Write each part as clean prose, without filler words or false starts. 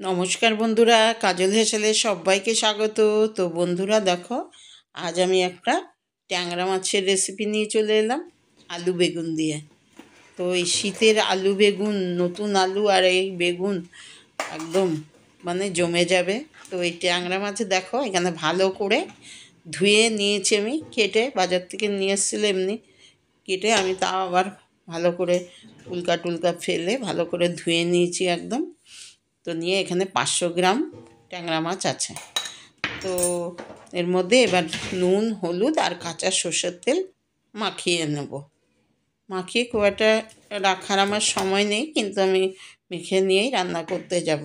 নমস্কার বন্ধুরা, কাজল হেসেলে সবাইকে স্বাগত। তো বন্ধুরা দেখো, আজ আমি একটা ট্যাংরা মাছের রেসিপি নিয়ে চলে এলাম আলু বেগুন দিয়ে। তো এই শীতের আলু বেগুন, নতুন আলু আর এই বেগুন একদম মানে জমে যাবে। তো এই ট্যাংরা মাছ দেখো এখানে ভালো করে ধুয়ে নিয়েছি, আমি কেটে বাজার থেকে নিয়ে এসেছিলো এমনি কেটে, আমি তাও আবার ভালো করে উল্কা টুলকা ফেলে ভালো করে ধুয়ে নিয়েছি একদম। তো নিয়ে এখানে 500 গ্রাম ট্যাংরা মাছ আছে। তো এর মধ্যে এবার নুন, হলুদ আর কাঁচা সর্ষের তেল মাখিয়ে নেব। মাখিয়ে খুব একটা রাখার আমার সময় নেই, কিন্তু আমি মেখে নিয়েই রান্না করতে যাব।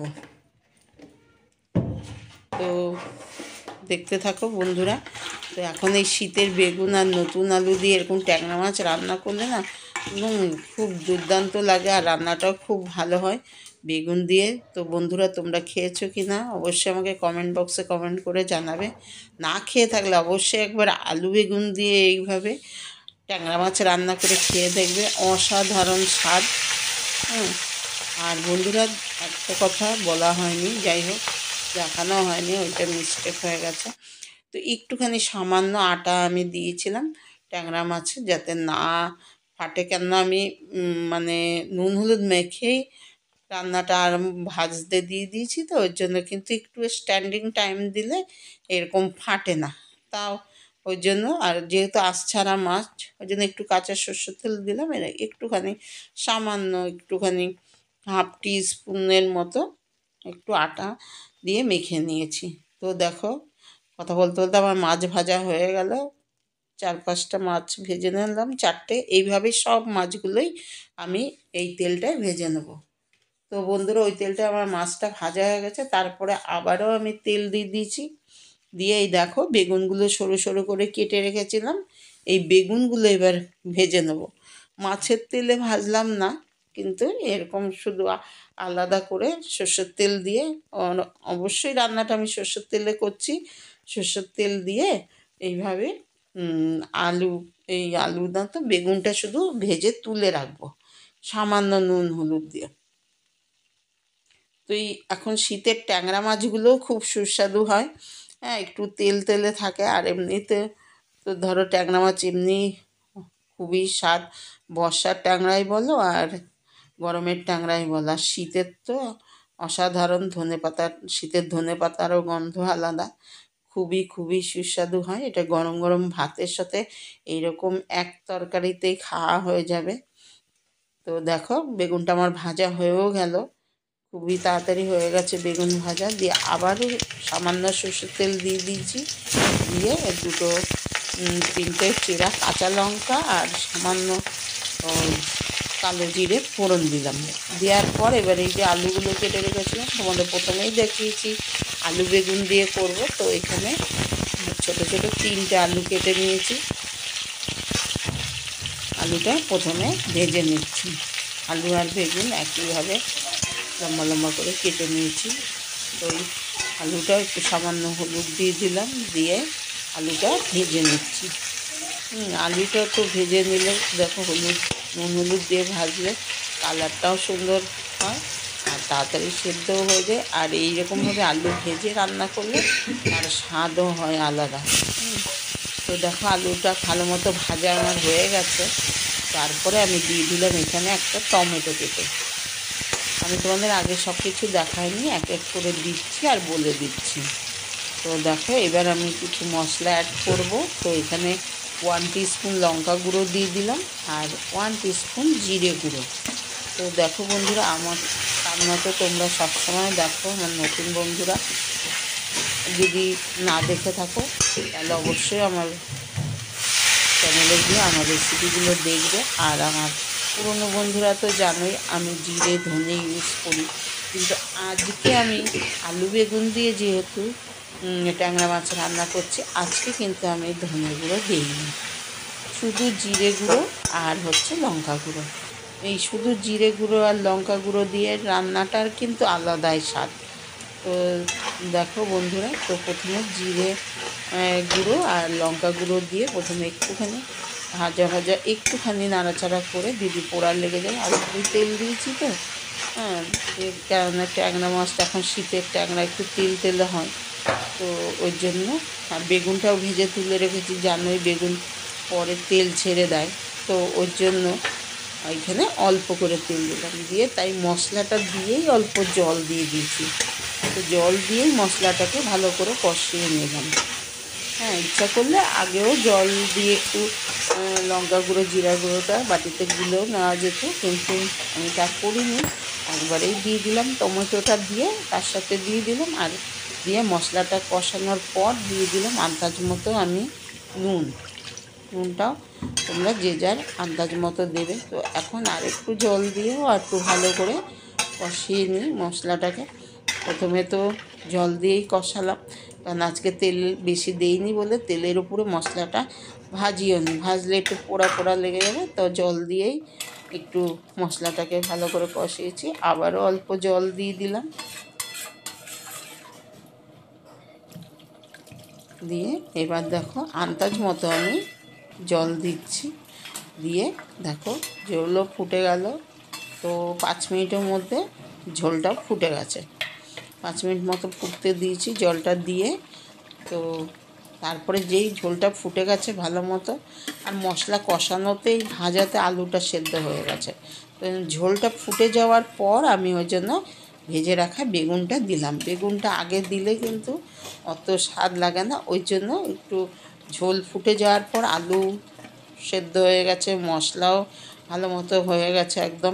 তো দেখতে থাকো বন্ধুরা। তো এখন এই শীতের বেগুন আর নতুন আলু দিয়ে এরকম ট্যাংরা মাছ রান্না করলে না একদম খুব দুর্দান্ত লাগে, আর রান্নাটাও খুব ভালো হয় বেগুন দিয়ে। তো বন্ধুরা, তোমরা খেয়েছো কি না অবশ্যই আমাকে কমেন্ট বক্সে কমেন্ট করে জানাবে। না খেয়ে থাকলে অবশ্যই একবার আলু বেগুন দিয়ে এইভাবে ট্যাংরা মাছ রান্না করে খেয়ে দেখবে, অসাধারণ স্বাদ। আর বন্ধুরা, একটা কথা বলা হয়নি, যাই হোক দেখানো হয়নি, ওইটা মিস্টেক হয়ে গেছে। তো একটুখানি সামান্য আটা আমি দিয়েছিলাম ট্যাংরা মাছে, যাতে না ফাটে। কেন আমি মানে নুন হলুদ মেখেই রান্নাটা আর ভাজতে দিয়ে দিয়েছি, তো ওর জন্য কিন্তু একটু স্ট্যান্ডিং টাইম দিলে এরকম ফাটে না। তাও ওই জন্য, আর যেহেতু আঁশছাড়া মাছ ওই জন্য একটু কাঁচা সর্ষের তেল দিলাম। এর একটুখানি সামান্য একটুখানি হাফ টিস্পুনের মতো একটু আটা দিয়ে মেখে নিয়েছি। তো দেখো, কথা বলতে বলতে আমার মাছ ভাজা হয়ে গেল। 4-5টা মাছ ভেজে নিলাম, 4টে। এইভাবে সব মাছগুলোই আমি এই তেলটায় ভেজে নেব। তো বন্ধুরা, ওই তেলটা আমার মাছটা ভাজা হয়ে গেছে, তারপরে আবারও আমি তেল দিয়ে দিয়েছি। দিয়ে এই দেখো বেগুনগুলো সরু সরু করে কেটে রেখেছিলাম, এই বেগুনগুলো এবার ভেজে নেব। মাছের তেলে ভাজলাম না, কিন্তু এরকম শুধু আলাদা করে সর্ষের তেল দিয়ে, অবশ্যই রান্নাটা আমি সর্ষের তেলে করছি। সর্ষের তেল দিয়ে এইভাবে আলু, এই আলু না তো বেগুনটা শুধু ভেজে তুলে রাখবো সামান্য নুন হলুদ দিয়ে। তো এই এখন শীতের ট্যাংরা মাছগুলোও খুব সুস্বাদু হয়। হ্যাঁ, একটু তেল তেলে থাকে, আর এমনিতে তো ধরো ট্যাংরা মাছ এমনি খুবই স্বাদ। বর্ষার ট্যাংরাই বলো আর গরমের ট্যাংরাই বলো, আর শীতের তো অসাধারণ। ধনেপাতার, শীতের ধনেপাতারও গন্ধ আলাদা, খুবই খুবই সুস্বাদু হয়। এটা গরম গরম ভাতের সাথে এইরকম এক তরকারিতেই খাওয়া হয়ে যাবে। তো দেখো বেগুনটা আমার ভাজা হয়েও গেল, খুবই তাড়াতাড়ি হয়ে গেছে বেগুন ভাজা। দিয়ে আবারও সামান্য সর্ষের তেল দিয়ে দিয়েছি, দিয়ে দুটো 3টে চেরা কাঁচা লঙ্কা আর সামান্য কালো জিরে ফোড়ন দিলাম। দেওয়ার পর এবার এই যে আলুগুলো কেটে রেখেছিলাম, তোমাদের প্রথমেই দেখিয়েছি আলু বেগুন দিয়ে করব। তো এখানে ছোটো ছোটো 3টে আলু কেটে নিয়েছি। আলুটা প্রথমে ভেজে নিচ্ছি। আলু আর বেগুন একইভাবে লম্বা লম্বা করে কেটে নিয়েছি। তো এই আলুটা একটু সামান্য হলুদ দিয়ে দিলাম, দিয়ে আলুটা ভেজে নিচ্ছি। আলুটা তো ভেজে নিলে দেখো নুন হলুদ দিয়ে ভাজলে কালারটাও সুন্দর হয়, আর তাড়াতাড়ি সেদ্ধও হয়ে যায়। আর এইরকমভাবে আলু ভেজে রান্না করলে তার স্বাদও হয় আলাদা। তো দেখো আলুটা ভালো মতো ভাজা আমার হয়ে গেছে। তারপরে আমি দিয়ে দিলাম এখানে একটা টমেটো কেটে। আমি তোমাদের আগে সব কিছু দেখাইনি, এক এক করে দিচ্ছি আর বলে দিচ্ছি। তো দেখো এবার আমি কিছু মশলা অ্যাড করব। তো এখানে 1 টিস্পুন লঙ্কা গুঁড়ো দিয়ে দিলাম, আর 1 টিস্পুন জিরে গুঁড়ো। তো দেখো বন্ধুরা, আমার রান্না তো তোমরা সবসময় দেখো, আমার নতুন বন্ধুরা যদি না দেখে থাকো তাহলে অবশ্যই আমার চ্যানেলে গিয়ে আমার রেসিপিগুলো দেখবে। আর আমার পুরনো বন্ধুরা তো জানোই আমি জিরে ধনে ইউজ করি, কিন্তু আজকে আমি আলু বেগুন দিয়ে যেহেতু ট্যাংরা মাছ রান্না করছি, আজকে কিন্তু আমি ধনে গুঁড়ো দিইনি, শুধু জিরে গুঁড়ো আর লঙ্কা গুঁড়ো। এই শুধু জিরে গুঁড়ো আর লঙ্কা গুঁড়ো দিয়ে রান্নাটার কিন্তু আলাদাই স্বাদ। তো দেখো বন্ধুরা, তো প্রথমে জিরে গুঁড়ো আর লঙ্কা গুঁড়ো দিয়ে প্রথমে একটুখানি ভাজা একটুখানি নাড়াচাড়া করে, দিদি পোড়া লেগে যায়, আর একটু তেল দিয়েছি তো হ্যাঁ, কেননা ট্যাংরা মাছটা এখন শীতের ট্যাংরা একটু তেল তেলে হয়, তো ওই জন্য। আর বেগুনটাও ভেজে তুলে রেখেছি, জানোই বেগুন পরে তেল ছেড়ে দেয়, তো ওই জন্য এখানে অল্প করে তেল দিলাম, দিয়ে তাই মশলাটা দিয়েই অল্প জল দিয়ে দিয়েছি। তো জল দিয়েই মশলাটাকে ভালো করে কষিয়ে নিলাম। হ্যাঁ, ইচ্ছা করলে আগেও জল দিয়ে একটু লঙ্কা গুঁড়ো জিরা গুঁড়োটা বাটিতে গুলেও নেওয়া যেত, কিন্তু আমি তা করিনি, একবারেই দিয়ে দিলাম। টমেটোটা দিয়ে তার সাথে দিয়ে দিলাম, আর দিয়ে মশলাটা কষানোর পর দিয়ে দিলাম আন্দাজ মতো আমি নুনটাও তোমরা যে যার আন্দাজ মতো দেবে। তো এখন আর একটু জল দিয়েও আর একটু ভালো করে কষিয়ে নিই মশলাটাকে। প্রথমে তো জল দিয়েই কষালাম, কারণ আজকে তেল বেশি দেইনি বলে তেলের উপরে মশলাটা ভাজিও নি, ভাজলে একটু পোড়া পোড়া লেগে যাবে, তো জল দিয়েই একটু মশলাটাকে ভালো করে কষিয়েছি। আবারও অল্প জল দিয়ে দিলাম, দিয়ে এবার দেখো আন্দাজ মতো আমি জল দিচ্ছি, দিয়ে দেখো ঝোলও ফুটে গেল। তো 5 মিনিটের মধ্যে ঝোলটাও ফুটে গেছে। 5 মিনিট মতো ফুটতে দিয়েছি জলটা দিয়ে। তো তারপরে যেই ঝোলটা ফুটে গেছে ভালো মতো, আর মশলা কষানোতেই ভাজাতে আলুটা সেদ্ধ হয়ে গেছে, তো ঝোলটা ফুটে যাওয়ার পর আমি ওই জন্য ভেজে রাখা বেগুনটা দিলাম। বেগুনটা আগে দিলে কিন্তু অত স্বাদ লাগে না, ওই জন্য একটু ঝোল ফুটে যাওয়ার পর আলু সেদ্ধ হয়ে গেছে, মশলাও ভালো মতো হয়ে গেছে, একদম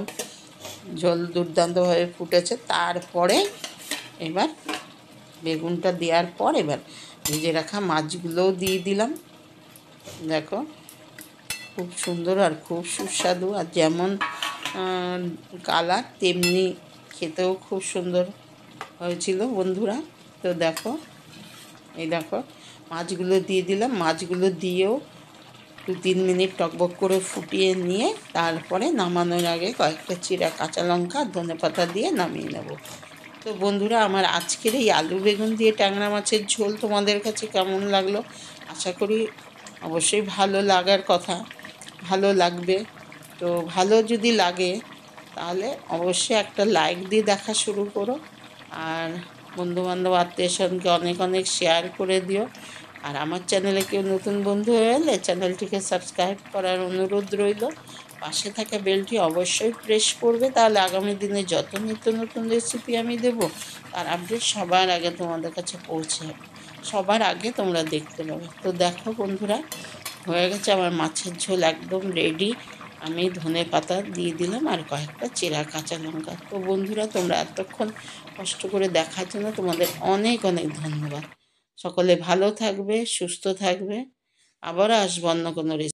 ঝোল দুর্দান্তভাবে ফুটেছে। তারপরে এবার বেগুনটা দেওয়ার পর এবার ভেজে রাখা মাছগুলোও দিয়ে দিলাম। দেখো খুব সুন্দর আর খুব সুস্বাদু, আর যেমন কালার তেমনি খেতেও খুব সুন্দর হয়েছিল বন্ধুরা। তো দেখো এই দেখো মাছগুলো দিয়ে দিলাম, মাছগুলো দিয়েও 2-3 মিনিট টকবক করে ফুটিয়ে নিয়ে তারপরে নামানোর আগে কয়েকটা চিরা কাঁচা লঙ্কা ধনেপাতা দিয়ে নামিয়ে নেব। তো বন্ধুরা, আমার আজকের এই আলু বেগুন দিয়ে ট্যাংরা মাছের ঝোল তোমাদের কাছে কেমন লাগলো? আশা করি অবশ্যই ভালো লাগার কথা, ভালো লাগবে। তো ভালো যদি লাগে তাহলে অবশ্যই একটা লাইক দিয়ে দেখা শুরু করো, আর বন্ধুবান্ধব আত্মীয়স্বজনকে অনেক অনেক শেয়ার করে দিও। আর আমার চ্যানেলে কেউ নতুন বন্ধু হয়ে এলে চ্যানেলটিকে সাবস্ক্রাইব করার অনুরোধ রইল। পাশে থাকা বেলটি অবশ্যই প্রেস করবে, তাহলে আগামী দিনে যত নিত্য নতুন রেসিপি আমি দেব তার আপডেট সবার আগে তোমাদের কাছে পৌঁছে যাবে, সবার আগে তোমরা দেখতে পাবে। তো দেখো বন্ধুরা, হয়ে গেছে আমার মাছের ঝোল একদম রেডি। আমি ধনেপাতা দিয়ে দিলাম আর কয়েকটা চেরা কাঁচা লঙ্কা। তো বন্ধুরা, তোমরা এতক্ষণ কষ্ট করে দেখার জন্য তোমাদের অনেক অনেক ধন্যবাদ। সকলে ভালো থাকবে, সুস্থ থাকবে। আবারও আসবো অন্য কোনো রেসিপি।